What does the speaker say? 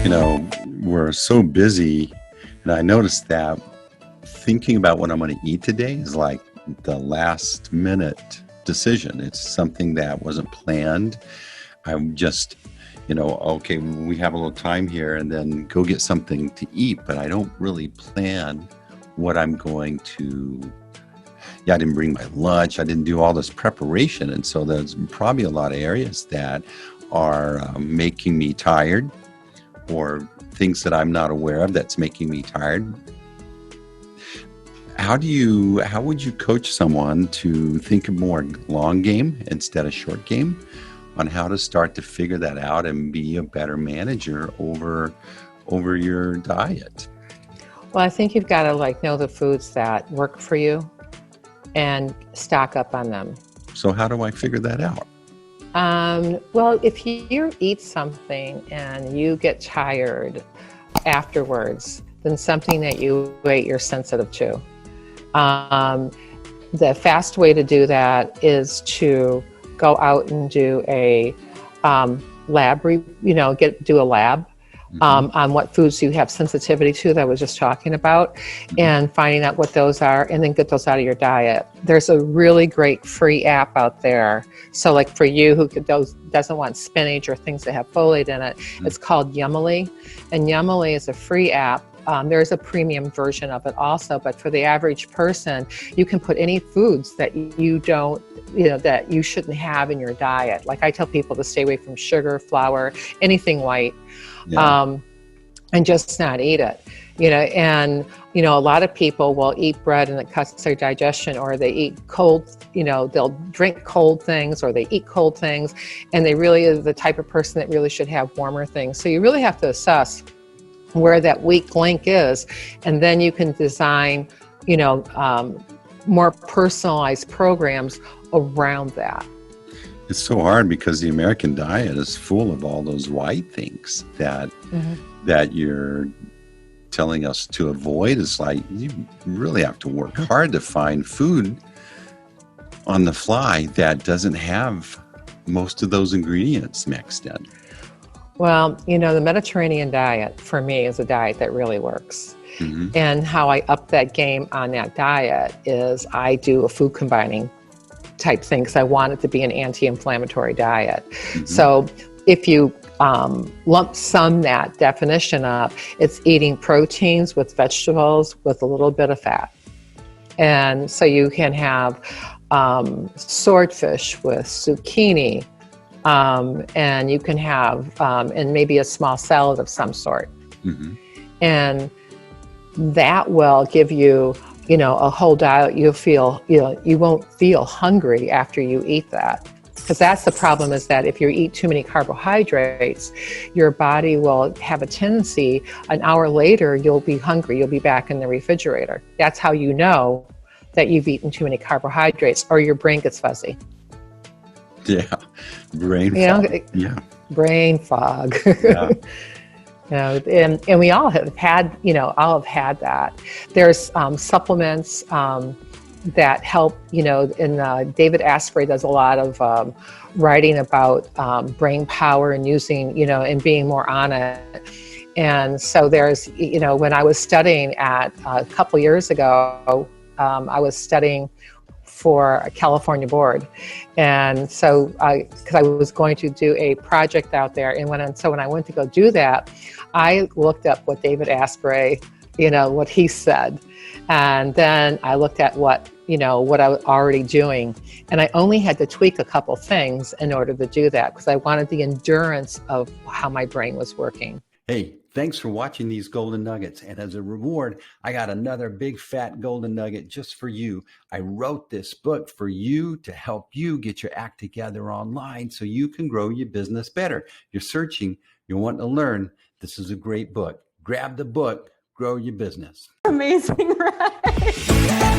We're so busy, and I noticed that thinking about what I'm going to eat today is like the last minute decision. It's something that wasn't planned. I'm just, okay, we have a little time here and then go get something to eat, but I don't really plan what I'm going to. I didn't bring my lunch. I didn't do all this preparation. And so there's probably a lot of areas that are making me tired, or things that I'm not aware of that's making me tired. How would you coach someone to think of more long game instead of short game on how to start to figure that out and be a better manager over your diet? Well, I think you've got to know the foods that work for you and stock up on them. So how do I figure that out? Well, if you eat something and you get tired afterwards, then something that you ate you're sensitive to. The fast way to do that is to go out and do a do a lab on what foods you have sensitivity to that I was just talking about, and finding out what those are, and then get those out of your diet. There's a really great free app out there. So like for you who doesn't want spinach or things that have folate in it, it's called Yummily. And Yummily is a free app. There's a premium version of it also, but for the average person, you can put any foods that you don't, that you shouldn't have in your diet. Like I tell people to stay away from sugar, flour, anything white. And just not eat it, and, a lot of people will eat bread and it cuts their digestion, or they eat cold, they'll drink cold things, or they eat cold things, and they really are the type of person that really should have warmer things. So you really have to assess where that weak link is, and then you can design, more personalized programs around that. It's so hard because the American diet is full of all those white things that you're telling us to avoid. It's like you really have to work hard to find food on the fly that doesn't have most of those ingredients mixed in. Well, the Mediterranean diet for me is a diet that really works. And how I up that game on that diet is I do a food combining type thing, because I want it to be an anti-inflammatory diet. So if you lump sum that definition up, it's eating proteins with vegetables with a little bit of fat. And so you can have swordfish with zucchini, and you can have and maybe a small salad of some sort. And that will give you a whole diet. You'll feel, you won't feel hungry after you eat that. Because that's the problem, is that if you eat too many carbohydrates, your body will have a tendency, an hour later, you'll be hungry. You'll be back in the refrigerator. That's how you know that you've eaten too many carbohydrates, or your brain gets fuzzy. Yeah, brain fog. Brain fog. Yeah. And we all have had, that. There's supplements that help, and David Asprey does a lot of writing about brain power and using, and being more on it. And so there's, when I was studying a couple years ago, I was studying for a California board. And so because I was going to do a project out there, and when I went to go do that, I looked up what David Asprey, what he said. And then I looked at what I was already doing. And I only had to tweak a couple things in order to do that, because I wanted the endurance of how my brain was working. Hey, thanks for watching these Golden Nuggets. And as a reward, I got another big fat Golden Nugget just for you. I wrote this book for you to help you get your act together online so you can grow your business better. You're searching, you want to learn. This is a great book. Grab the book, grow your business. Amazing, right?